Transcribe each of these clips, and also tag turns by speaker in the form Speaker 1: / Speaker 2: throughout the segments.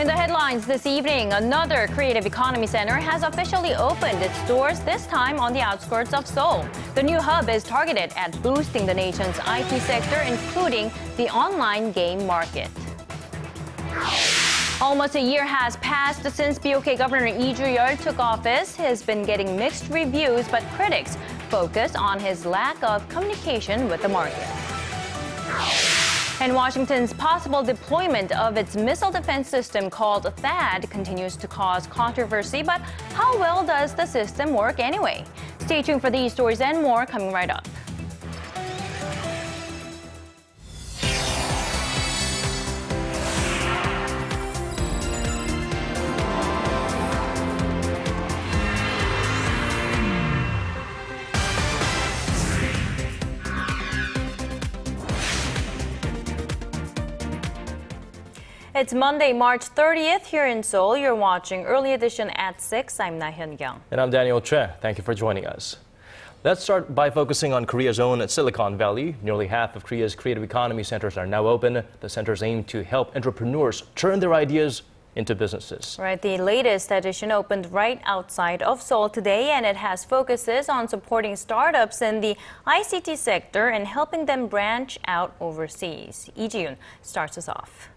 Speaker 1: In the headlines this evening, another creative economy center has officially opened its doors, this time on the outskirts of Seoul. The new hub is targeted at boosting the nation's IT sector, including the online game market. Almost a year has passed since BOK Governor Lee Ju-yeol took office. He has been getting mixed reviews, but critics focus on his lack of communication with the market. And Washington's possible deployment of its missile defense system called THAAD continues to cause controversy, but how well does the system work anyway? Stay tuned for these stories and more coming right up. It's Monday, March 30th here in Seoul. You're watching Early Edition at 6. I'm Laah Hyun-kyung.
Speaker 2: And I'm Daniel Choy. Thank you for joining us. Let's start by focusing on Korea's own Silicon Valley. Nearly half of Korea's creative economy centers are now open. The centers aim to help entrepreneurs turn their ideas into businesses.
Speaker 1: Right, the latest edition opened right outside of Seoul today, and it has focuses on supporting startups in the ICT sector and helping them branch out overseas. Lee Ju-yeol starts us off.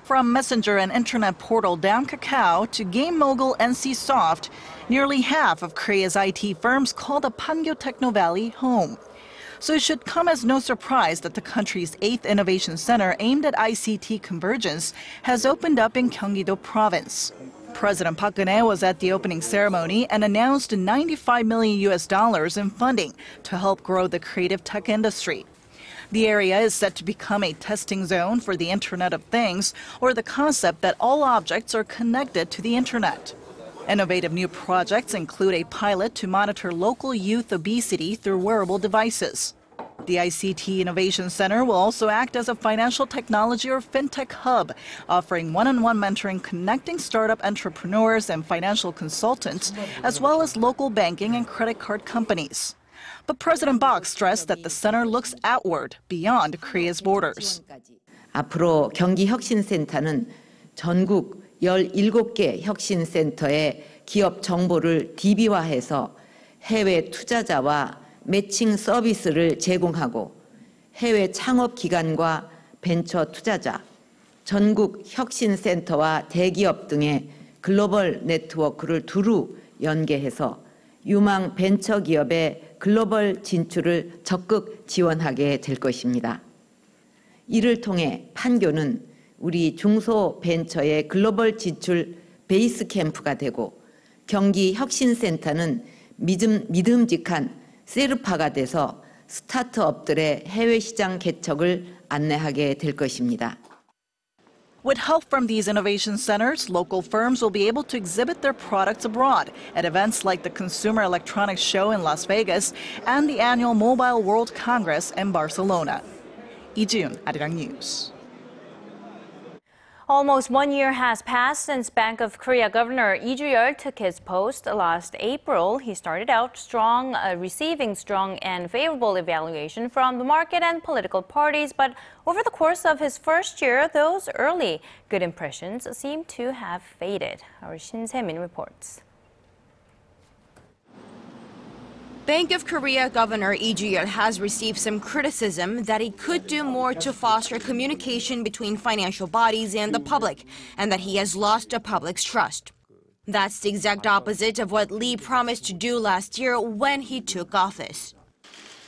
Speaker 3: From messenger and internet portal Down Kakao to game mogul NCSoft, nearly half of Korea's IT firms call the Pangyo Techno Valley home. So it should come as no surprise that the country's 8th innovation center aimed at ICT convergence has opened up in Gyeonggi-do province. President Park Geun-hye was at the opening ceremony and announced $95 million in funding to help grow the creative tech industry. The area is set to become a testing zone for the Internet of Things, or the concept that all objects are connected to the Internet. Innovative new projects include a pilot to monitor local youth obesity through wearable devices. The ICT Innovation Center will also act as a financial technology or fintech hub, offering one-on-one mentoring connecting startup entrepreneurs and financial consultants, as well as local banking and credit card companies. But President Park stressed that the center looks outward, beyond Korea's borders.
Speaker 4: 앞으로 경기혁신센터는 전국 17개 혁신센터의 기업 정보를 DB화해서 해외 투자자와 매칭 서비스를 제공하고 해외 창업 기관과 벤처 투자자, 전국 혁신센터와 대기업 등의 글로벌 네트워크를 두루 연계해서 유망 벤처 기업의 글로벌 진출을 적극 지원하게 될 것입니다. 이를 통해 판교는 우리 중소벤처의 글로벌 진출 베이스 캠프가 되고 경기 혁신센터는 믿음직한 세르파가 돼서 스타트업들의 해외 시장 개척을 안내하게 될 것입니다.
Speaker 3: With help from these innovation centers, local firms will be able to exhibit their products abroad at events like the Consumer Electronics Show in Las Vegas and the annual Mobile World Congress in Barcelona. Lee Ju-yeol, Arirang News.
Speaker 1: Almost 1 year has passed since Bank of Korea Governor Lee Ju-yeol took his post last April. He started out strong, receiving strong and favorable evaluation from the market and political parties. But over the course of his first year, those early good impressions seem to have faded. Our Shin Se-min reports.
Speaker 5: Bank of Korea Governor Lee Ju-yeol has received some criticism that he could do more to foster communication between financial bodies and the public, and that he has lost the public's trust. That's the exact opposite of what Lee promised to do last year when he took office.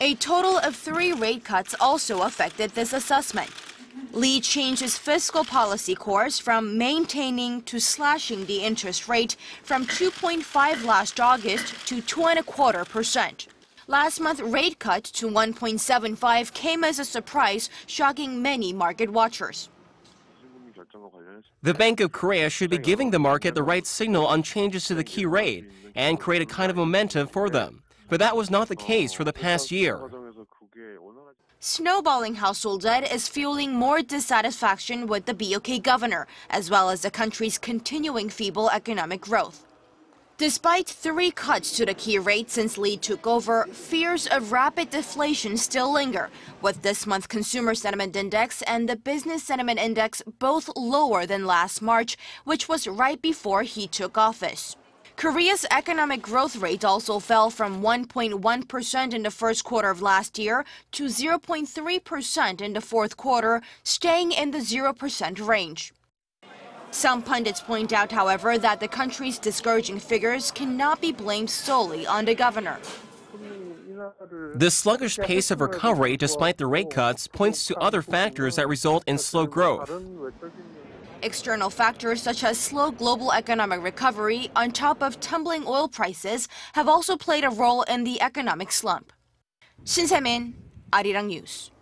Speaker 5: A total of 3 rate cuts also affected this assessment. Lee changed his fiscal policy course from maintaining to slashing the interest rate from 2.5 last August to 2.25%. Last month, rate cut to 1.75 came as a surprise, shocking many market watchers.
Speaker 6: The Bank of Korea should be giving the market the right signal on changes to the key rate and create a kind of momentum for them. But that was not the case for the past year.
Speaker 5: Snowballing household debt is fueling more dissatisfaction with the BOK governor, as well as the country's continuing feeble economic growth. Despite 3 cuts to the key rate since Lee took over, fears of rapid deflation still linger, with this month's Consumer Sentiment Index and the Business Sentiment Index both lower than last March, which was right before he took office. Korea's economic growth rate also fell from 1.1% in the first quarter of last year to 0.3% in the fourth quarter, staying in the 0% range. Some pundits point out, however, that the country's discouraging figures cannot be blamed solely on the governor.
Speaker 6: The sluggish pace of recovery, despite the rate cuts, points to other factors that result in slow growth.
Speaker 5: External factors such as slow global economic recovery on top of tumbling oil prices have also played a role in the economic slump. Shin Se-min, Arirang News.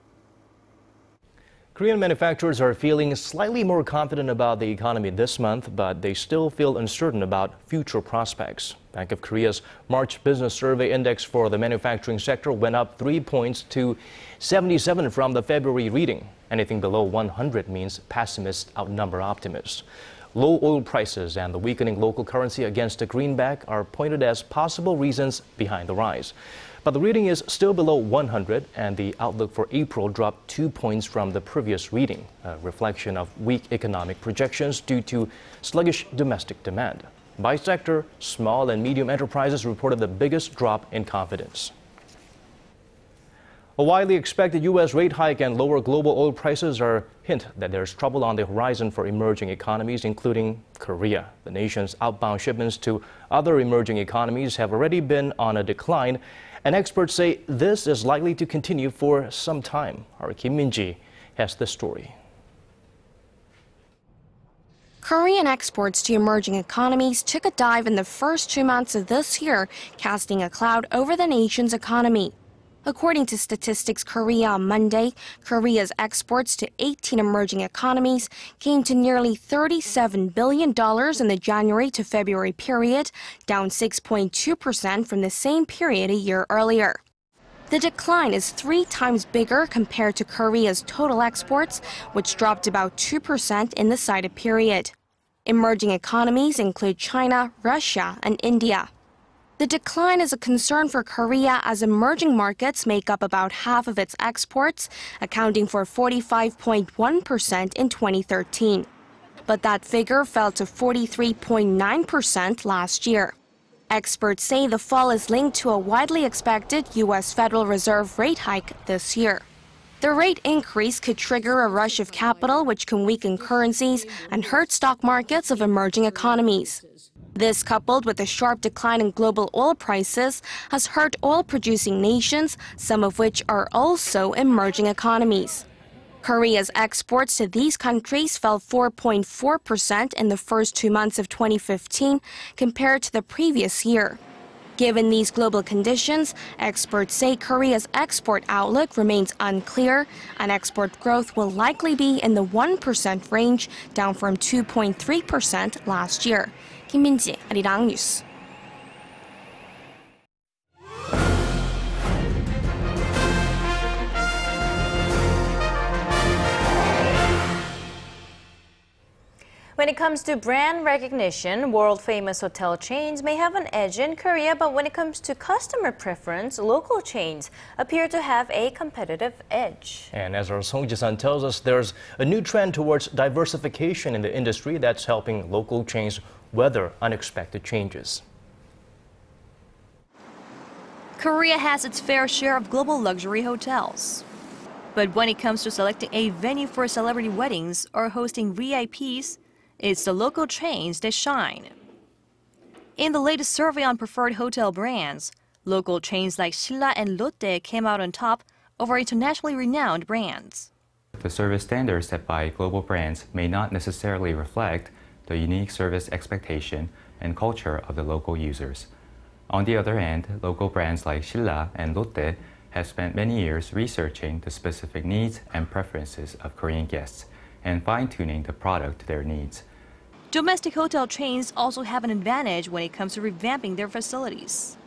Speaker 2: Korean manufacturers are feeling slightly more confident about the economy this month, but they still feel uncertain about future prospects. Bank of Korea's March Business Survey Index for the manufacturing sector went up 3 points to 77 from the February reading. Anything below 100 means pessimists outnumber optimists. Low oil prices and the weakening local currency against the greenback are pointed as possible reasons behind the rise. But the reading is still below 100, and the outlook for April dropped 2 points from the previous reading, a reflection of weak economic projections due to sluggish domestic demand. By sector, small and medium enterprises reported the biggest drop in confidence. A widely expected U.S. rate hike and lower global oil prices are hint that there's trouble on the horizon for emerging economies, including Korea. The nation's outbound shipments to other emerging economies have already been on a decline, and experts say this is likely to continue for some time. Our Kim Min-ji has this story.
Speaker 7: Korean exports to emerging economies took a dive in the first 2 months of this year, casting a cloud over the nation's economy. According to Statistics Korea on Monday, Korea's exports to 18 emerging economies came to nearly $37 billion in the January to February period, down 6.2% from the same period a year earlier. The decline is 3 times bigger compared to Korea's total exports, which dropped about 2% in the cited period. Emerging economies include China, Russia, and India. The decline is a concern for Korea as emerging markets make up about half of its exports, accounting for 45.1% in 2013. But that figure fell to 43.9% last year. Experts say the fall is linked to a widely expected U.S. Federal Reserve rate hike this year. The rate increase could trigger a rush of capital, which can weaken currencies and hurt stock markets of emerging economies. This, coupled with a sharp decline in global oil prices, has hurt oil-producing nations, some of which are also emerging economies. Korea's exports to these countries fell 4.4% in the first 2 months of 2015 compared to the previous year. Given these global conditions, experts say Korea's export outlook remains unclear, and export growth will likely be in the 1% range, down from 2.3% last year. Kim Min-ji, Arirang News.
Speaker 1: When it comes to brand recognition, world-famous hotel chains may have an edge in Korea, but when it comes to customer preference, local chains appear to have a competitive edge.
Speaker 2: And as our Song Ji-san tells us, there's a new trend towards diversification in the industry that's helping local chains weather unexpected changes.
Speaker 8: Korea has its fair share of global luxury hotels. But when it comes to selecting a venue for celebrity weddings or hosting VIPs, it's the local chains that shine. In the latest survey on preferred hotel brands, local chains like Silla and Lotte came out on top over internationally renowned brands.
Speaker 9: The service standards set by global brands may not necessarily reflect the unique service expectation and culture of the local users. On the other hand, local brands like Silla and Lotte have spent many years researching the specific needs and preferences of Korean guests and fine-tuning the product to their needs.
Speaker 8: Domestic hotel chains also have an advantage when it comes to revamping their facilities.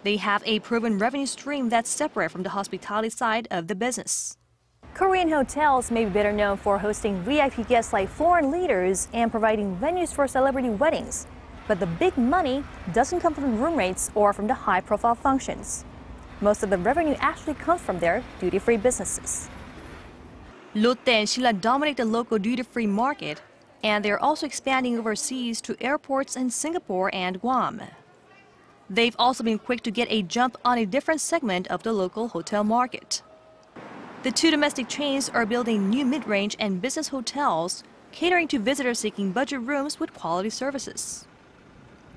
Speaker 8: They have a proven revenue stream that's separate from the hospitality side of the business.
Speaker 10: Korean hotels may be better known for hosting VIP guests like foreign leaders and providing venues for celebrity weddings. But the big money doesn't come from room rates or from the high-profile functions. Most of the revenue actually comes from their duty-free businesses.
Speaker 8: Lotte and Silla dominate the local duty-free market, and they're also expanding overseas to airports in Singapore and Guam. They've also been quick to get a jump on a different segment of the local hotel market. The two domestic chains are building new mid-range and business hotels, catering to visitors seeking budget rooms with quality services.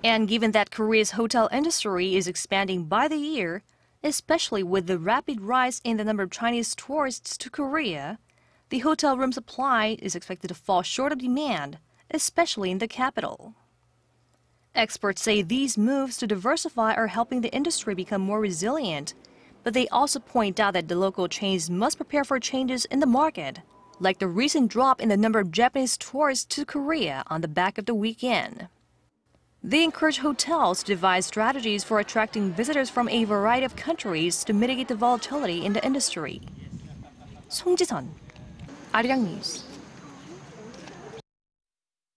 Speaker 8: And given that Korea's hotel industry is expanding by the year, especially with the rapid rise in the number of Chinese tourists to Korea, the hotel room supply is expected to fall short of demand, especially in the capital. Experts say these moves to diversify are helping the industry become more resilient, but they also point out that the local chains must prepare for changes in the market, like the recent drop in the number of Japanese tourists to Korea on the back of the weekend. They encourage hotels to devise strategies for attracting visitors from a variety of countries to mitigate the volatility in the industry. 송지선, Arirang News.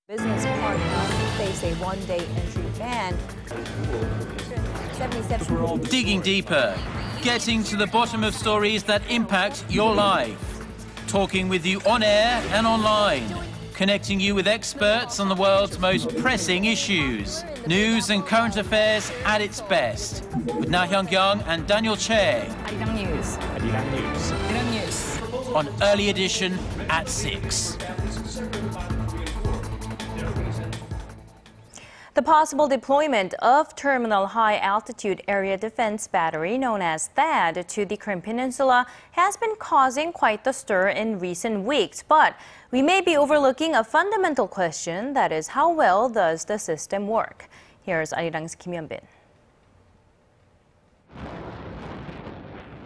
Speaker 10: Business partners face a one-day entry ban. 77.
Speaker 11: Digging deeper, getting to the bottom of stories that impact your life. Talking with you on air and online. Connecting you with experts on the world's most pressing issues. News and current affairs at its best. With Laah Hyun-kyung and Daniel Choy.
Speaker 10: Arirang News.
Speaker 11: Arirang News.
Speaker 10: Arirang News.
Speaker 11: On Early Edition at 6.
Speaker 1: The possible deployment of Terminal High Altitude Area Defense Battery, known as THAAD, to the Korean Peninsula has been causing quite the stir in recent weeks. But we may be overlooking a fundamental question, that is, how well does the system work? Here's Arirang's Kim Hyun-bin.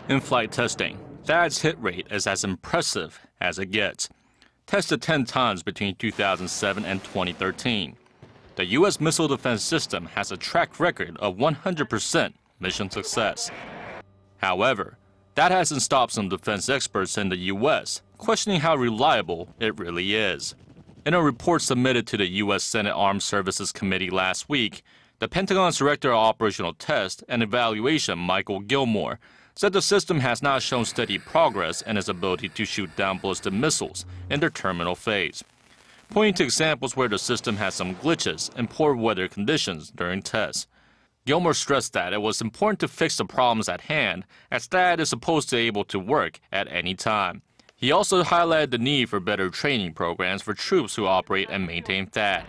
Speaker 12: In flight testing, THAAD's hit rate is as impressive as it gets. Tested 10 times between 2007 and 2013. The U.S. missile defense system has a track record of 100% mission success. However, that hasn't stopped some defense experts in the U.S. questioning how reliable it really is. In a report submitted to the U.S. Senate Armed Services Committee last week, the Pentagon's Director of Operational Test and Evaluation, Michael Gilmore, said the system has not shown steady progress in its ability to shoot down ballistic missiles in their terminal phase, pointing to examples where the system had some glitches and poor weather conditions during tests. Gilmore stressed that it was important to fix the problems at hand, as THAAD is supposed to be able to work at any time. He also highlighted the need for better training programs for troops who operate and maintain THAAD.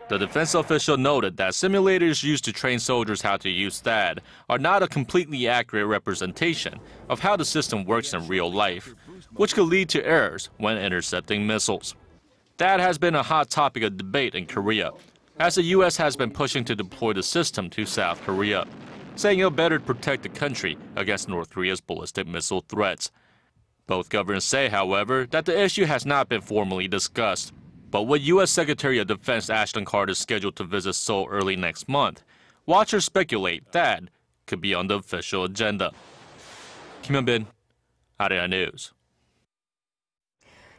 Speaker 12: The defense official noted that simulators used to train soldiers how to use THAAD are not a completely accurate representation of how the system works in real life, which could lead to errors when intercepting missiles. THAAD has been a hot topic of debate in Korea, as the U.S. has been pushing to deploy the system to South Korea, saying it'll better protect the country against North Korea's ballistic missile threats. Both governments say, however, that the issue has not been formally discussed. But with U.S. Secretary of Defense Ashton Carter scheduled to visit Seoul early next month, watchers speculate THAAD could be on the official agenda. Kim Hyun-bin, Arirang News.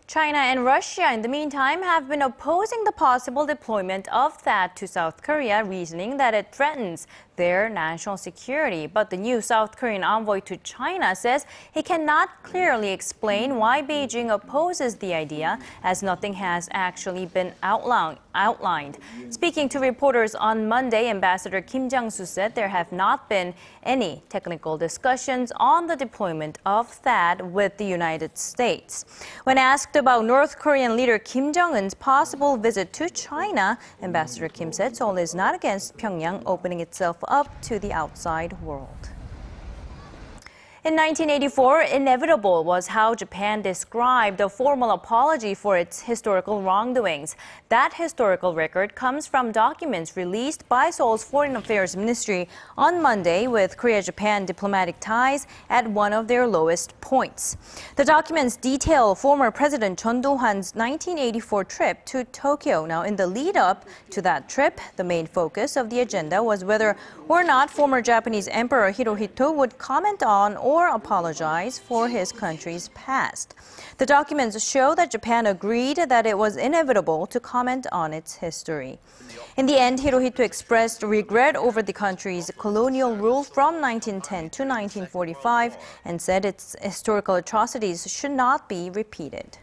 Speaker 1: China and Russia, in the meantime, have been opposing the possible deployment of THAAD to South Korea, reasoning that it threatens their national security. But the new South Korean envoy to China says he cannot clearly explain why Beijing opposes the idea, as nothing has actually been outlined. Speaking to reporters on Monday, Ambassador Kim Jang-soo said there have not been any technical discussions on the deployment of THAAD with the United States. When asked about North Korean leader Kim Jong-un's possible visit to China, Ambassador Kim said Seoul is not against Pyongyang opening itself up to the outside world. In 1984, inevitable was how Japan described a formal apology for its historical wrongdoings. That historical record comes from documents released by Seoul's Foreign Affairs Ministry on Monday, with Korea-Japan diplomatic ties at one of their lowest points. The documents detail former President Chun Do-hwan's 1984 trip to Tokyo. Now, in the lead-up to that trip, the main focus of the agenda was whether or not former Japanese Emperor Hirohito would comment on or apologize for his country's past. The documents show that Japan agreed that it was inevitable to comment on its history. In the end, Hirohito expressed regret over the country's colonial rule from 1910 to 1945 and said its historical atrocities should not be repeated.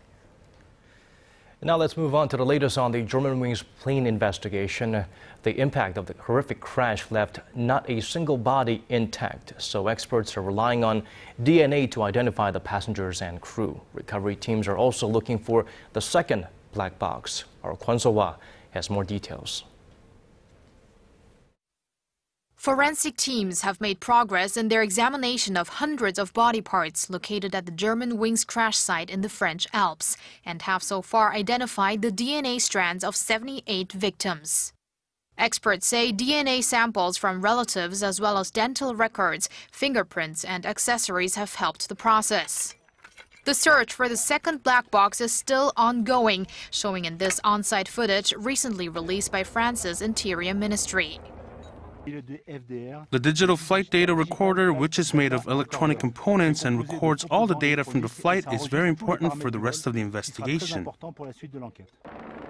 Speaker 2: Now let's move on to the latest on the Germanwings plane investigation. The impact of the horrific crash left not a single body intact, so experts are relying on DNA to identify the passengers and crew. Recovery teams are also looking for the second black box. Our Kwon So-hwa has more details.
Speaker 13: Forensic teams have made progress in their examination of hundreds of body parts located at the Germanwings crash site in the French Alps and have so far identified the DNA strands of 78 victims. Experts say DNA samples from relatives as well as dental records, fingerprints and accessories have helped the process. The search for the second black box is still ongoing, showing in this on-site footage recently released by France's Interior Ministry.
Speaker 14: The digital flight data recorder, which is made of electronic components and records all the data from the flight, is very important for the rest of the investigation.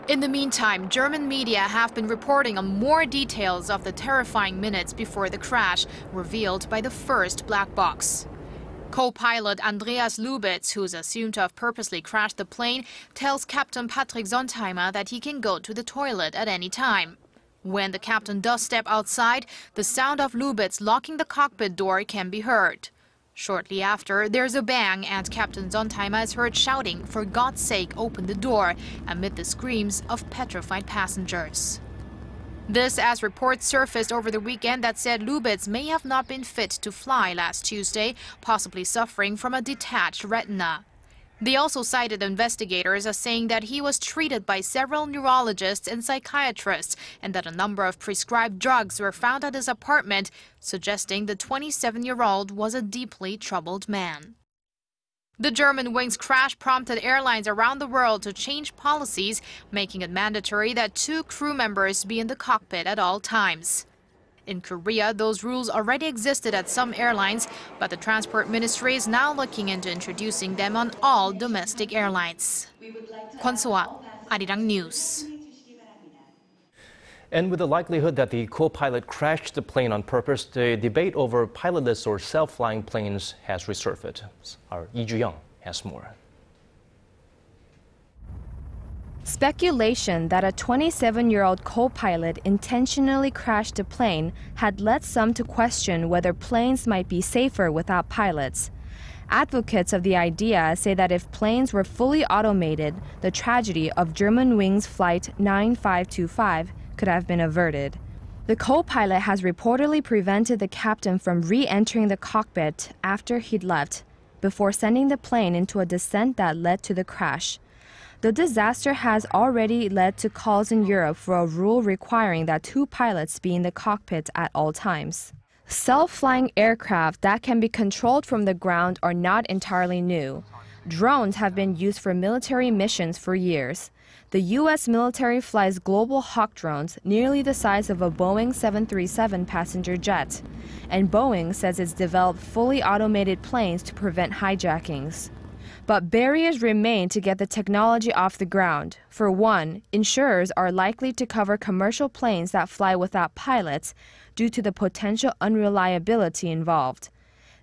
Speaker 13: In the meantime, German media have been reporting on more details of the terrifying minutes before the crash, revealed by the first black box. Co-pilot Andreas Lubitz, who's assumed to have purposely crashed the plane, tells Captain Patrick Sontheimer that he can go to the toilet at any time. When the captain does step outside, the sound of Lubitz locking the cockpit door can be heard. Shortly after, there's a bang and Captain Sontheimer is heard shouting, "For God's sake, open the door," amid the screams of petrified passengers. This as reports surfaced over the weekend that said Lubitz may have not been fit to fly last Tuesday, possibly suffering from a detached retina. They also cited investigators as saying that he was treated by several neurologists and psychiatrists and that a number of prescribed drugs were found at his apartment, suggesting the 27-year-old was a deeply troubled man. The Germanwings crash prompted airlines around the world to change policies, making it mandatory that 2 crew members be in the cockpit at all times. In Korea, those rules already existed at some airlines, but the Transport Ministry is now looking into introducing them on all domestic airlines. Kwon So-hwa, Arirang News.
Speaker 2: And with the likelihood that the co-pilot crashed the plane on purpose, the debate over pilotless or self-flying planes has resurfaced. Our Lee Ju-yeol has more.
Speaker 15: Speculation that a 27-year-old co-pilot intentionally crashed a plane had led some to question whether planes might be safer without pilots. Advocates of the idea say that if planes were fully automated, the tragedy of Germanwings Flight 9525 could have been averted. The co-pilot has reportedly prevented the captain from re-entering the cockpit after he'd left, before sending the plane into a descent that led to the crash. The disaster has already led to calls in Europe for a rule requiring that 2 pilots be in the cockpit at all times. Self-flying aircraft that can be controlled from the ground are not entirely new. Drones have been used for military missions for years. The U.S. military flies Global Hawk drones nearly the size of a Boeing 737 passenger jet. And Boeing says it's developed fully automated planes to prevent hijackings. But barriers remain to get the technology off the ground. For one, insurers are likely to cover commercial planes that fly without pilots due to the potential unreliability involved.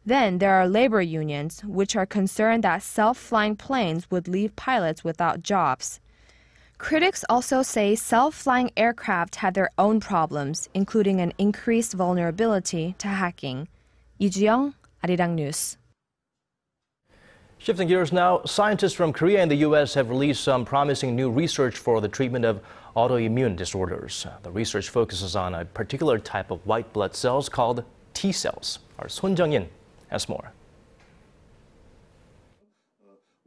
Speaker 15: Then there are labor unions, which are concerned that self-flying planes would leave pilots without jobs. Critics also say self-flying aircraft have their own problems, including an increased vulnerability to hacking. Lee Ju-yeol, Arirang News.
Speaker 2: Shifting gears now, scientists from Korea and the U.S. have released some promising new research for the treatment of autoimmune disorders. The research focuses on a particular type of white blood cells called T cells. Our Sun Jung-in has more.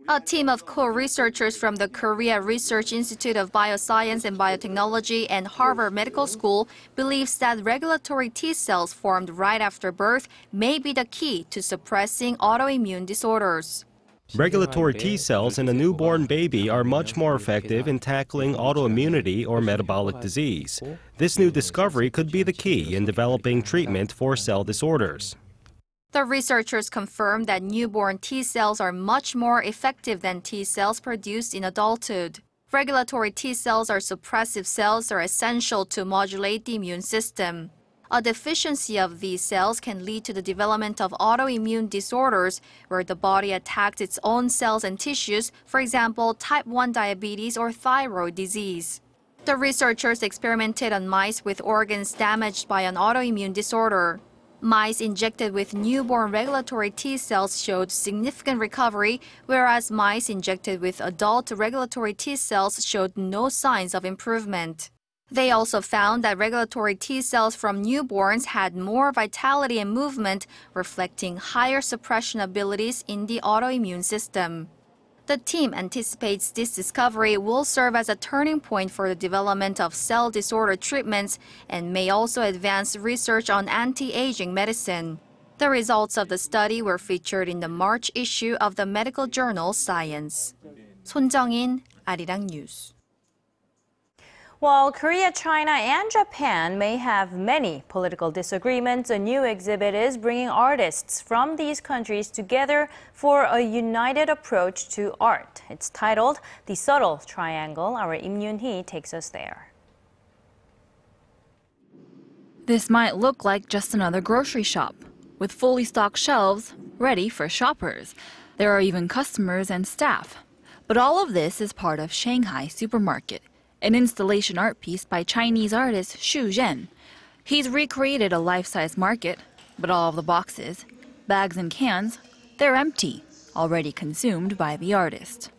Speaker 16: A team of co-researchers from the Korea Research Institute of Bioscience and Biotechnology and Harvard Medical School believes that regulatory T cells formed right after birth may be the key to suppressing autoimmune disorders.
Speaker 17: Regulatory T cells in a newborn baby are much more effective in tackling autoimmunity or metabolic disease. This new discovery could be the key in developing treatment for cell disorders.
Speaker 16: The researchers confirmed that newborn T cells are much more effective than T cells produced in adulthood. Regulatory T cells are suppressive cells that are essential to modulate the immune system. A deficiency of these cells can lead to the development of autoimmune disorders where the body attacks its own cells and tissues, for example, type 1 diabetes or thyroid disease. The researchers experimented on mice with organs damaged by an autoimmune disorder. Mice injected with newborn regulatory T cells showed significant recovery, whereas mice injected with adult regulatory T cells showed no signs of improvement. They also found that regulatory T cells from newborns had more vitality and movement, reflecting higher suppression abilities in the autoimmune system. The team anticipates this discovery will serve as a turning point for the development of cell disorder treatments and may also advance research on anti-aging medicine. The results of the study were featured in the March issue of the medical journal Science. 손정인, Arirang News.
Speaker 1: While Korea, China, and Japan may have many political disagreements, a new exhibit is bringing artists from these countries together for a united approach to art. It's titled The Subtle Triangle. Our Im Yoon-hee takes us there.
Speaker 18: This might look like just another grocery shop, with fully stocked shelves ready for shoppers. There are even customers and staff. But all of this is part of Shanghai Supermarket, an installation art piece by Chinese artist Xu Zhen. He's recreated a life-size market, but all of the boxes, bags and cans, they're empty, already consumed by the artist.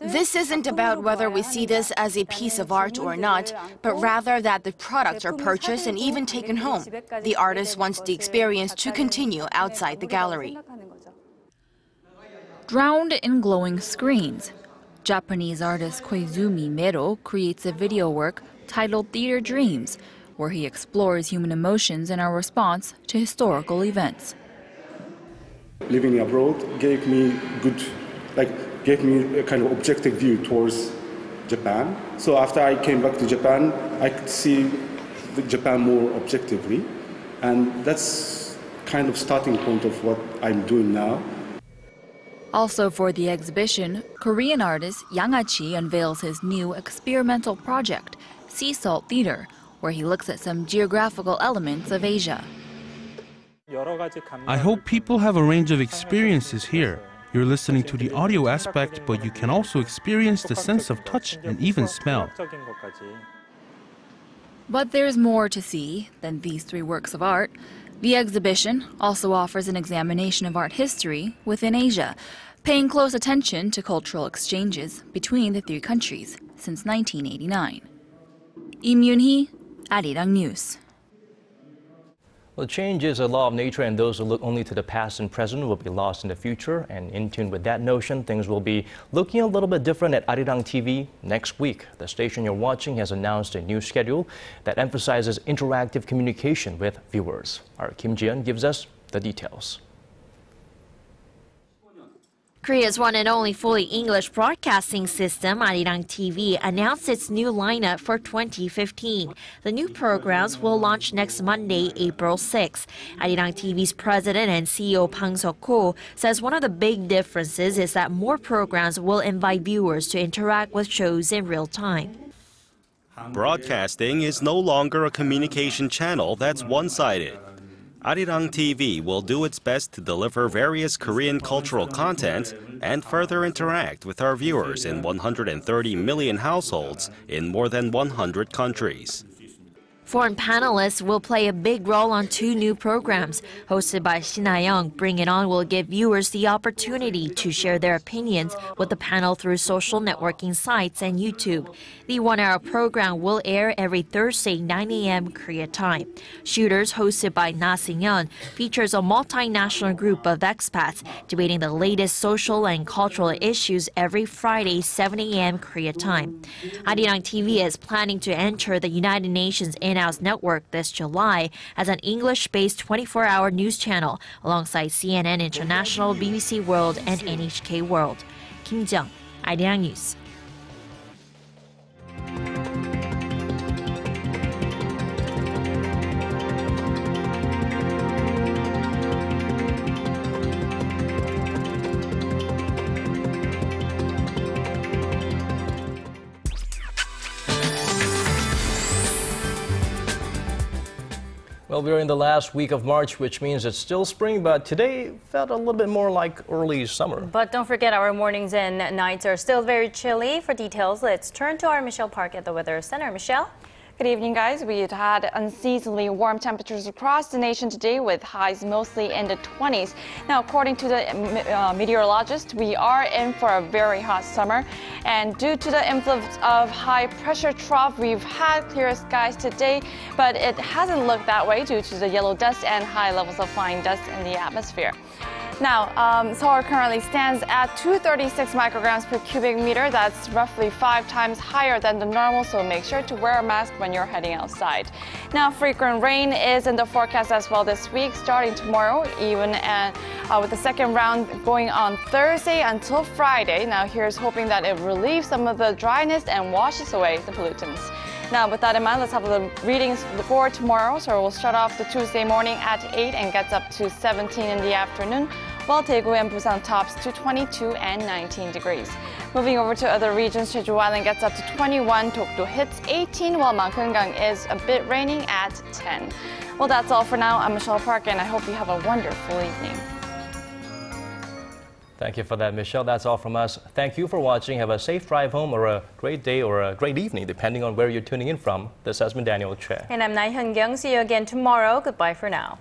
Speaker 5: This isn't about whether we see this as a piece of art or not, but rather that the products are purchased and even taken home. The artist wants the experience to continue outside the gallery.
Speaker 18: Drowned in glowing screens, Japanese artist Koizumi Mero creates a video work titled Theater Dreams, where he explores human emotions and our response to historical events.
Speaker 19: Living abroad gave me a kind of objective view towards Japan. So after I came back to Japan, I could see Japan more objectively, and that's kind of starting point of what I'm doing now.
Speaker 18: Also for the exhibition, Korean artist Yang Ah-chi unveils his new experimental project, Sea Salt Theater, where he looks at some geographical elements of Asia.
Speaker 14: I hope people have a range of experiences here. You're listening to the audio aspect, but you can also experience the sense of touch and even smell.
Speaker 18: But there's more to see than these three works of art. The exhibition also offers an examination of art history within Asia, paying close attention to cultural exchanges between the three countries since 1989. Im Yoon-hee, Arirang News.
Speaker 2: Well, change is a law of nature, and those who look only to the past and present will be lost in the future. And in tune with that notion, things will be looking a little bit different at Arirang TV next week. The station you're watching has announced a new schedule that emphasizes interactive communication with viewers. Our Kim Ji-yeon gives us the details.
Speaker 20: Korea's one and only fully English broadcasting system, Arirang TV, announced its new lineup for 2015. The new programs will launch next Monday, April 6. Arirang TV's president and CEO Bang Seok-ho says one of the big differences is that more programs will invite viewers to interact with shows in real time.
Speaker 21: Broadcasting is no longer a communication channel that's one-sided. Arirang TV will do its best to deliver various Korean cultural content and further interact with our viewers in 130 million households in more than 100 countries.
Speaker 20: Foreign panelists will play a big role on two new programs. Hosted by Shin Ha-young, Bring It On will give viewers the opportunity to share their opinions with the panel through social networking sites and YouTube. The one-hour program will air every Thursday, 9 a.m. Korea time. Shooters, hosted by Na Sing-yeon, features a multinational group of expats debating the latest social and cultural issues every Friday, 7 a.m. Korea time. Arirang TV is planning to enter the United Nations in-house network this July as an English-based 24-hour news channel alongside CNN International, BBC World, and NHK World. Kim Ji-yeon, Arirang News.
Speaker 2: Well, we're in the last week of March, which means it's still spring, but today felt a little bit more like early summer.
Speaker 1: But don't forget, our mornings and nights are still very chilly. For details, let's turn to our Michelle Park at the Weather Center. Michelle?
Speaker 4: Good evening, guys. We've had unseasonably warm temperatures across the nation today with highs mostly in the 20s. Now, according to the meteorologist, we are in for a very hot summer. And due to the influence of high pressure trough, we've had clear skies today, but it hasn't looked that way due to the yellow dust and high levels of fine dust in the atmosphere. Now, Seoul currently stands at 236 micrograms per cubic meter. That's roughly 5 times higher than the normal, so make sure to wear a mask when you're heading outside. Now, frequent rain is in the forecast as well this week, starting tomorrow, even with the second round going on Thursday until Friday. Now, here's hoping that it relieves some of the dryness and washes away the pollutants. Now, with that in mind, let's have the readings for tomorrow. So we'll start off the Tuesday morning at 8 and gets up to 17 in the afternoon, while Daegu and Busan tops to 22 and 19 degrees. Moving over to other regions, Jeju Island gets up to 21, Dokdo hits 18, while Mangkeungang is a bit raining at 10. Well, that's all for now. I'm Michelle Park, and I hope you have a wonderful evening.
Speaker 2: Thank you for that, Michelle. That's all from us. Thank you for watching. Have a safe drive home or a great day or a great evening, depending on where you're tuning in from. This has been Daniel Choy.
Speaker 1: And I'm Laah Hyun-kyung. See you again tomorrow. Goodbye for now.